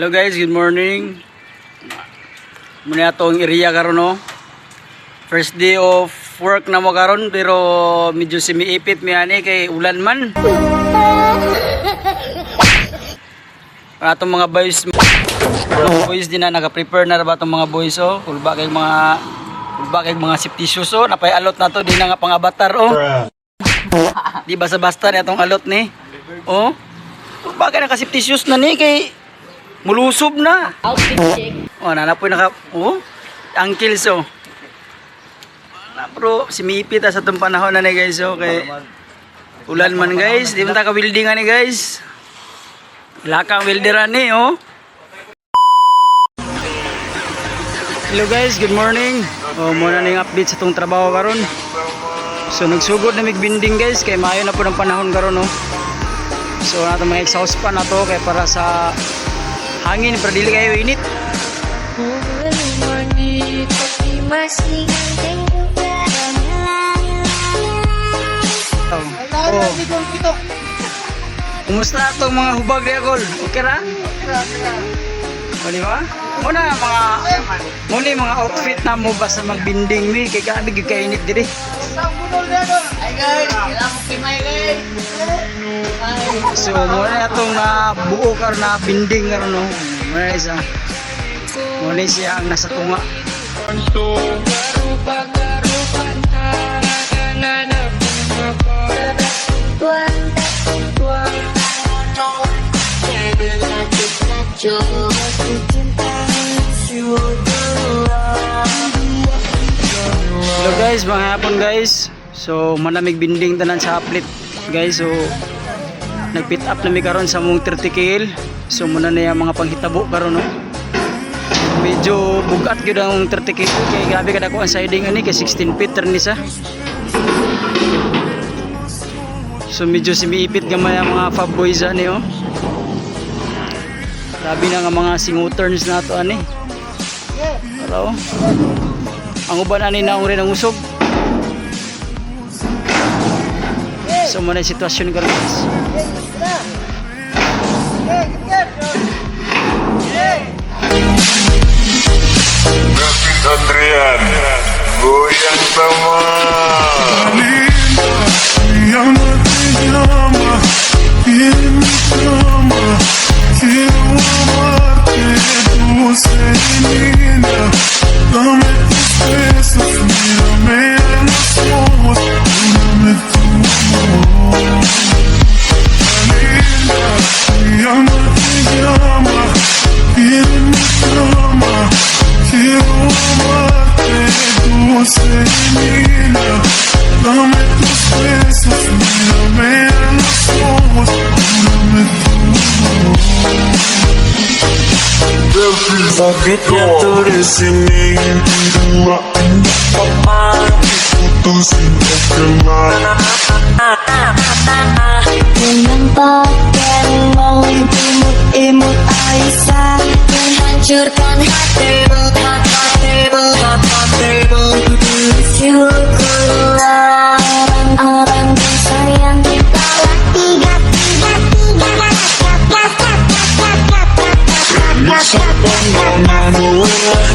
Hello guys, good morning. Muna atong area karon no. First day of work na mo karon pero medyo simiipit mi ani kay ulan man. Atong mga boys din na naka-prepare na ba atong mga boys oh. Kulba kay mga safety shoes oh. Napay alot na to di na nga pang-avatar oh. Di basta-basta ni atong alot ni. Oh. Kulba kay naka-safety shoes na ni kay mulusob na. Outfit check. Oh, nanapoy ankles oh. Pero simipit sa itong panahon na ni guys oh. Kay ulan man guys. Di man ta ka-weldingan ni guys. Ilakang welderan ni oh. Hello guys, good morning. Oh, muna ning update sa itong trabaho karon. So nagsugod na migbinding guys. Kay maayo na po ng panahon karon oh. So nato mga exhaust pan na to kay para sa hangin para dili kayo init. Oh. Kumusta itong mga hubag di agol? Okay ra? O diba? Muna mga outfit na mo basta magbinding mi kay grabe gyud ka init diri. So muna itong buo karon na binding karon no. Muna isa. Muna siya ang nasa tunga. Hello guys, mga hapon guys. So malamig binding tanan sa uplit guys. So nag-pit up na mi karon sa mong 30 kl. So muna na yung mga panghitabo karon no. Medyo bugat gyud ang 30 kl kay grabe kada ko ang siding ani kay 16 feet ni sa. So medyo simiipit gamay ang mga fab boys ani oh. Grabe na nga mga singuterns na to ani. Pero ang uban ani na uri ng usog. So muna yung sitwasyon ko guys. Adrian, goyang sama. Yang mati llama, tiene mi cama, quiero amarte, dulce niña, dame tus besos, mírame a los ojos, dame tu amor. Linda, yang mati llama, tiene mi cama, quiero amarte, dulce niña, dame tus besos, mírame a los ojos, dame tu amor. Bakit niya to di sini dumaan pa putusin ka kailan. Dengan pakaian mau imut-imut Aisyah menghancurkan hatimu. Syukurlah orang-orang tersayang bawa tiga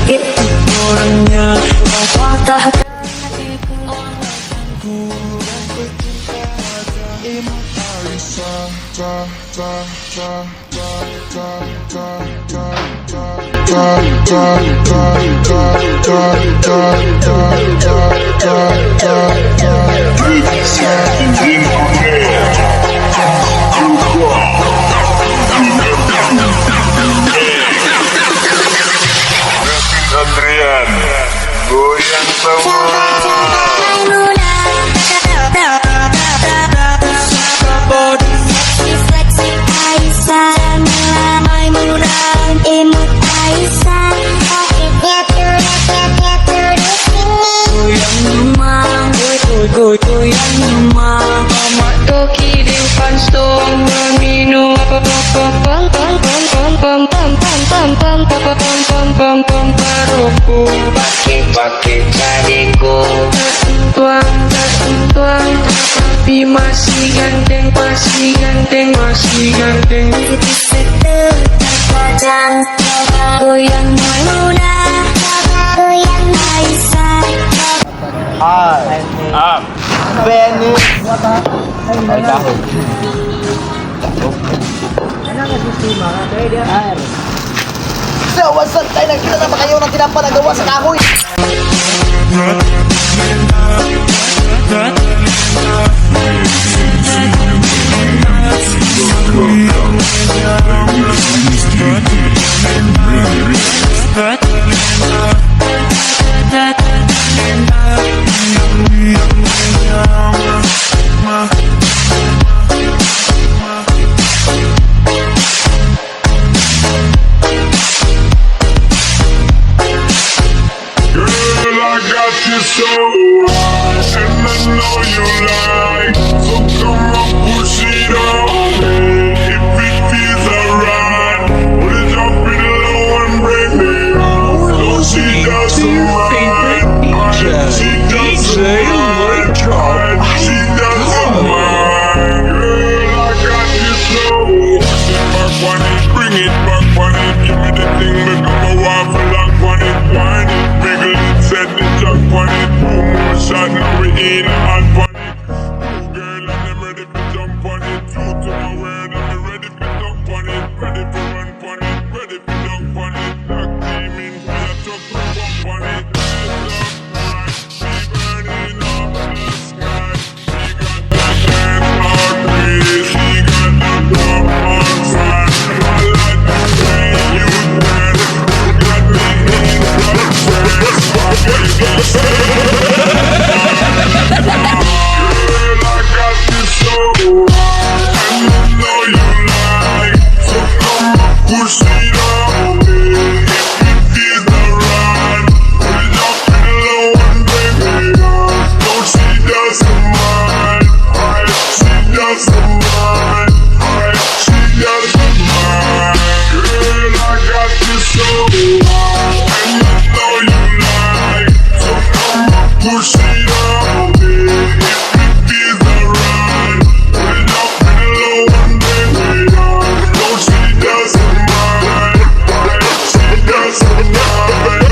itu orangnya kau patahkan Adrian, goyang sama. Goyang rumah Mama toki liupan stong Minum Paruku Pakai cariku Tuang Tapi masih ganteng Masih ganteng Terkadang So, what's up? Tayo nagkita na ba kayo ng tinapanagawa sa kahoy? Girl, I got you so hot, and I know you like. So come on, push it on me. If it feels alright, put it up in low and break me out. No, she doesn't mind. She doesn't mind. She doesn't mind. Girl, I got you so hot. Back on it, bring it back on it. Give me the thing, make up a waffle lock on it. Wine it, wiggle it, set the jack on it. Two more shots, now we in a hot on it. Two girl and I'm ready to jump on it. Two to my word and I'm ready to jump on it. Ready to run on it, ready to jump on it. Black team in fire truck, we bump on it. Heads up, right, she burning up the sky. She got that dance on me, she got that drum on fire. I like the way you dance, you got me in the trance. What you gonna say? Girl, I got you so hot, and I know you like. So come on, push it on me. If it feels alright, put it up in low and bring me up. No, she doesn't mind. She doesn't mind. She doesn't mind. Girl, I got you so hot, and I know you like. So come on, push it on me. If it feels alright, put it up in low and bring me up. No, she doesn't mind. She doesn't mind. She doesn't mind.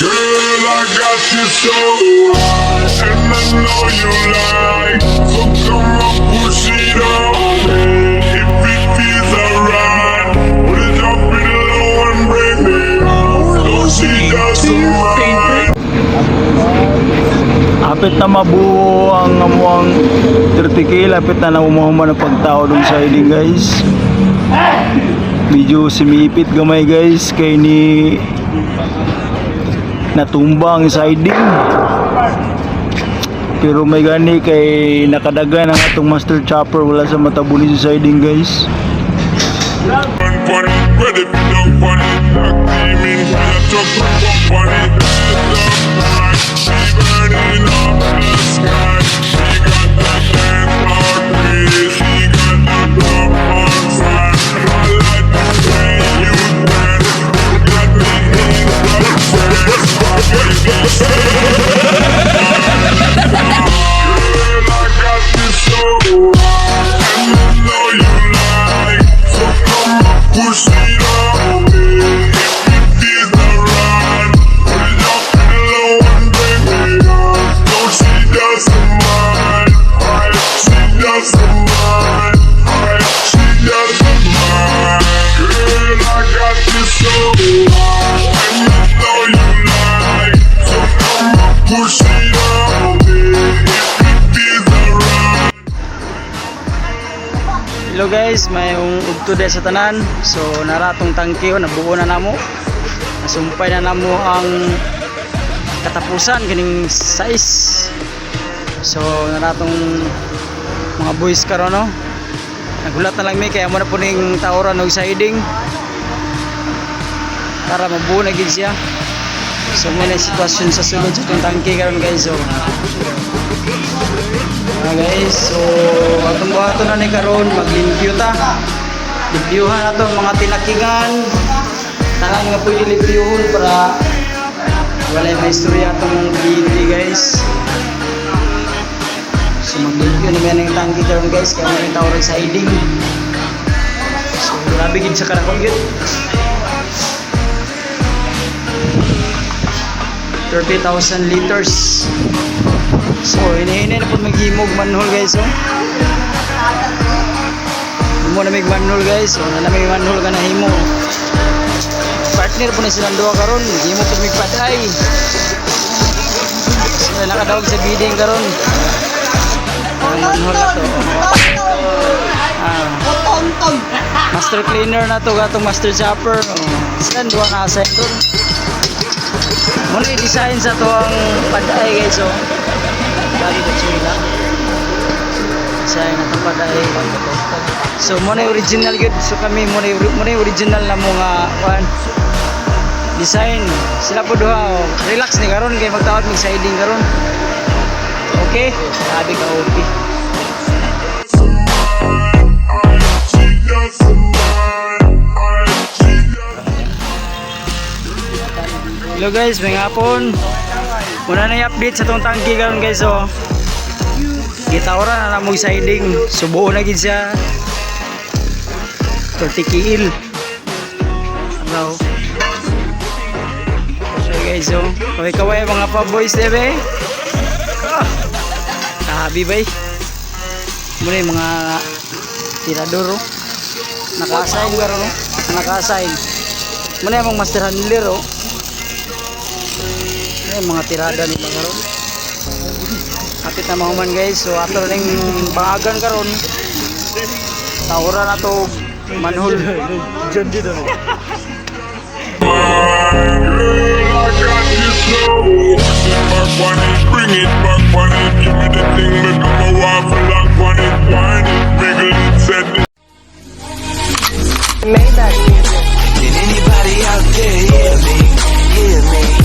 Girl, I got you so hot, and I know you like. So come on, push it on me. If it feels alright, put it up in low and bring me out. No, she doesn't mind. Apit na mabuo ang amuang 30K, apit na namumuhuman ang pagtao dun sa ID guys. Medyo sumipit gamay guys, kay ni natumba ang siding. Pero may gani kay nakadagan ang atong master chopper, wala sa matabuli sa siding guys. Run on it, ready to jump on it. Black team in fire truck, we bump on it. Heads up, right, she burning up the sky. She got that dance on me, she got that drum on fire. I like the way you dance, you got me in the trance. What you gonna say? Girl, I got you so hot, and I know you like. So come on, push it on me. If it feels alright, put it up in low and bring me up. No, she doesn't mind. Hello guys, may ugto sa tanan. So naratong tangke nabuo na namo. Nasumpay na namo ang katapusan kining size. So naratong mga boys karon no. Nagulat na lang mi kaya mo na po ning tawran og siding para mabuo na gid siya. So muna sitwasyon sa sulod sa itong tangke karon guys. So guys, so atong buhaton na ni karon maglimpyo ta. Limpyuhan nato mga tinakingan. Tangan nga pwede limpyuhon para wala may istorya atong BNT guys. So maglimpyo na may ang tangke karon guys kaya may tawag siding. So grabe gid sa karakon gid. 30,000 liters. So, hinihinay na po maghimog manhole guys, oh. Himo na may manhole guys, oh. Nalamig manhole ka na himo. Partner po na silang duha karon, himo po may patay. So, nakadawag sa bidding karon. Ang manhole na to. Master cleaner na to, gatong master chopper. Oh. Silang duha na assign doon. Muna i-design sa to ang paday guys, oh. Dali na chila. Design na to paday. So muna original good. So kami muna original na mga design. Sila po duha, oh. Relax ni karon kay magtawag mig siding karon. Okay? Sabi ka okay. Hello guys, may hapon. Muna na i-update sa tong tangke karon guys, oh. Gitawran na namong siding. Subuo na gid siya. 30 kil. Hello. So guys, oh. Kaway-kaway mga pa-boys debe. Kahabi bay. Muna yung mga tirador, oh. Naka-assign karon, oh. Naka-assign. Muna yung master handler, oh. Mga tirada nila karon. Kapit na mahuman guys. So ato ning pangagan karon. Tawra na to manhole. Diyan dito. Girl, I got this slow. Sit back on it, bring it back on it. Give me the thing, make up a waffle lock on it. Wine it, wiggle it, set it. Can anybody out there hear me? Hear me?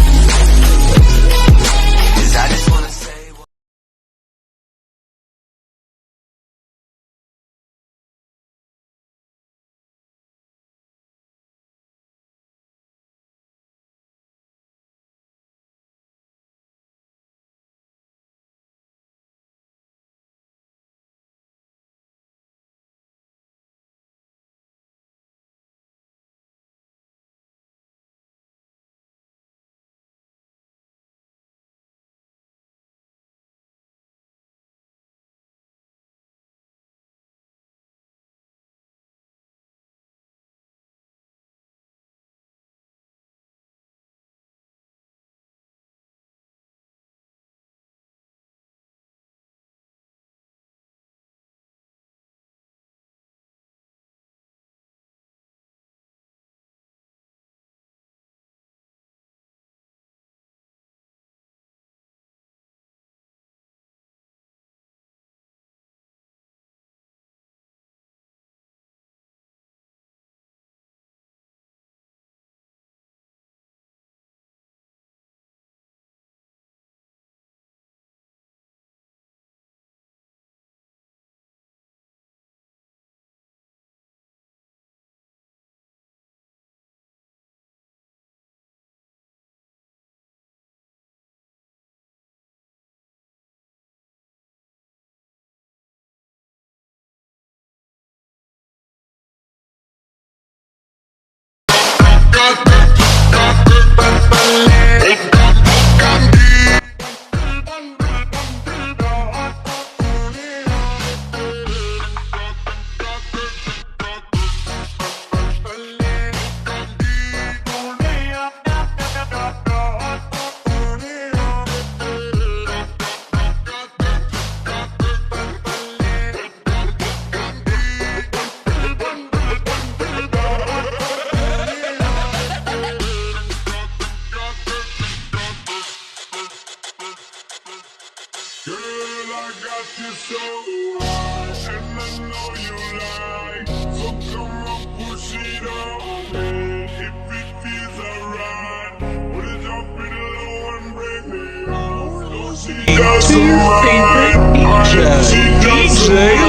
you like. So come on, push it on. Hey, if it feels alright, put it up in low and break me off. No, she doesn't mind. She doesn't mind.